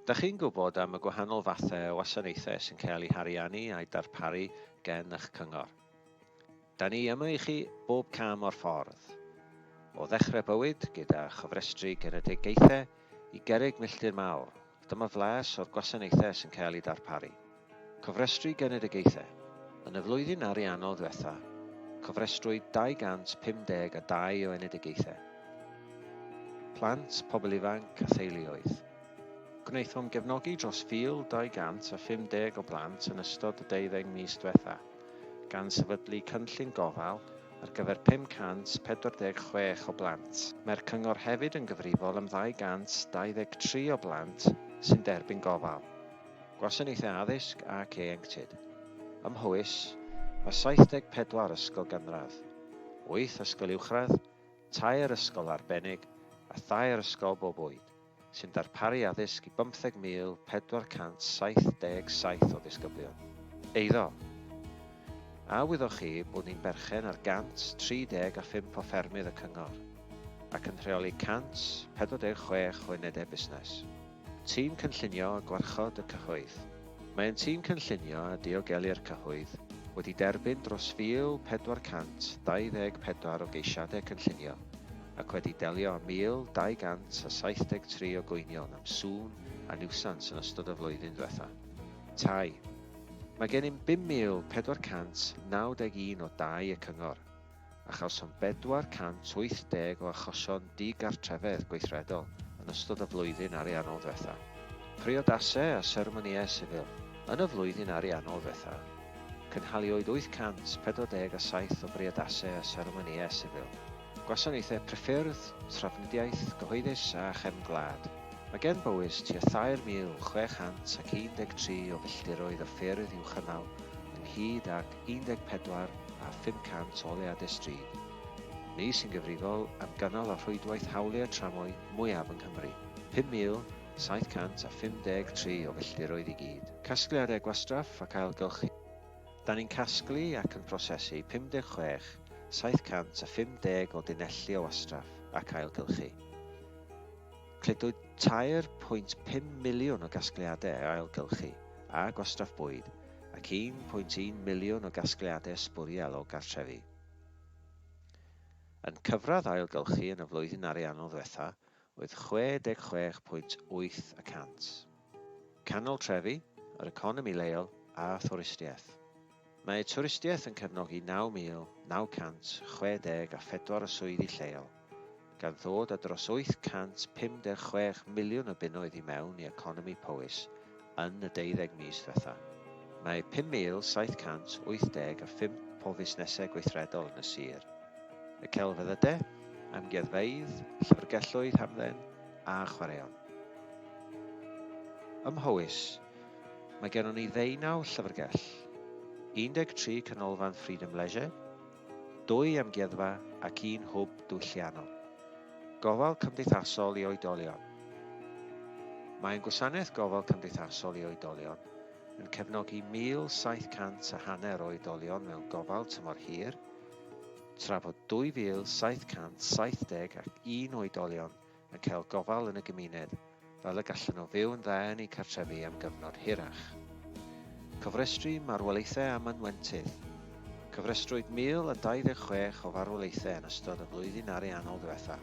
Dach chi'n gwybod am y gwahanol fathau o wasanaethau sy'n cael eu hariannu a'i darparu gen eich cyngor. Da ni yma i chi bob cam o'r ffordd. O ddechrau bywyd gyda chyfrestru genedigaethau i gerrig milltir mawr. Dyma flas o'r gwasanaethau sy'n cael eu darparu. Cofrestru genedigaethau. Yn y flwyddyn ariannol diwetha, cofrestrwyd 252 o enedigaethau. Plant, pobl ifanc a theuluoedd. Gwnaethom gefnogi dros 1,250 o blant yn ystod y 12 mis diwetha, gan sefydlu cynllun gofal ar gyfer 546 o blant. Mae'r cyngor hefyd yn gyfrifol am 223 o blant sy'n derbyn gofal. Gwasanaethau addysg ac ieuenctid. Ym Mhywys, mae 74 ysgol gynradd, 8 ysgol uwchradd, 3 ysgol arbennig a 2 ysgol bob oed, sy'n darparu addysg i 15,477 o ddisgyblion. Eiddo. A wyddoch chi bod ni'n berchen ar 135 o ffermydd y cyngor, ac yn rheoli 146 o unedau busnes. Tîm cynllunio a gwarchod y cyhoedd. Mae'n tîm cynllunio a diogelu'r cyhoedd wedi derbyn dros 1,424 o geisiadau cynllunio ac wedi delio â 1,273 o gwynion am sŵn a niwsans yn ystod y flwyddyn diwetha. Tai. Mae gennym 5,491 o dai y cyngor a chawsom 480 o achosion digartrefedd gweithredol yn ystod y flwyddyn ariannol diwetha. Priodasau a seremonïau sifil. Yn y flwyddyn ariannol diwetha, cynhaliwyd 847 o briodasau a seremonïau sifil. Gwasanaethau priffyrdd, trafnidiaeth, gyhoeddus a chefn-gwlad. Mae gen Bywys tua 3,613 o filltiroedd o ffyrdd uwch-ynaw ynghyd ag 14,500 o leadau stryd. Ni sy'n gyfrifol am gynnal a rhwydwaith hawliau tramwy mwyaf yng Nghymru. 5,753 o filltiroedd i gyd. Casgliadau gwastraff ac ailgylchu. Da ni'n casglu ac yn prosesu 56,750 o dinelli o wastraff ac ailgylchu. Cludwyd 3.5 miliwn o gasgliadau ailgylchu a gwastraff bwyd ac 1.1 miliwn o gasgliadau sbwriel o gartrefi. Yn cyfradd ailgylchu yn y flwyddyn ariannol ddiwetha, oedd 66.8%. Canol trefi, yr economi leol a thwristiaeth. Mae twristiaeth yn cefnogi 9,964 o swyddi lleol, gan ddod â dros 856 miliwn o bunnoedd i mewn i economi Powys yn y 12 mis diwetha. Mae 5,785 o fusnesau gweithredol yn y sir. Y celfyddydau, amgueddfeydd, llyfrgelloedd hamdden a chwaraeon. Ym Mhywys, mae gennym ni 19 llyfrgell, 13 canolfan Freedom Leisure, 2 amgueddfa ac 1 hwb diwylliannol. Gofal cymdeithasol i oedolion. Mae'n gwasanaeth gofal cymdeithasol i oedolion yn cefnogi 1,700 o oedolion mewn gofal tymor hir, tra bod 2,771 oedolion yn cael gofal yn y gymuned, fel y gallen nhw fyw yn dda yn eu cartrefi am gyfnod hirach. Cofrestru marwolaethau a manwentydd. Cofrestrwyd 1,026 o farwolaethau yn ystod y flwyddyn ariannol diwetha.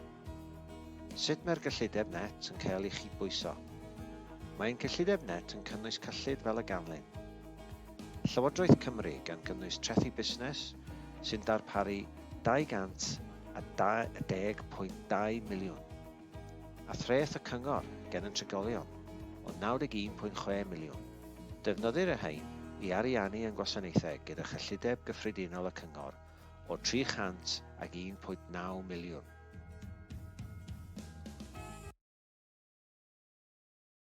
Sut mae'r gyllideb net yn cael ei chydbwyso? Mae'n gyllideb net yn cynnwys cyllid fel y ganlyn. Llywodraeth Cymru gan gynnwys trethi busnes sy'n darparu 210.2 miliwn. A threth y cyngor gen yn trigolion o 91.6 miliwn. Defnyddir y hein i ariannu yn gwasanaethau gyda chyllideb gyffredinol y cyngor o 301.9 miliwn.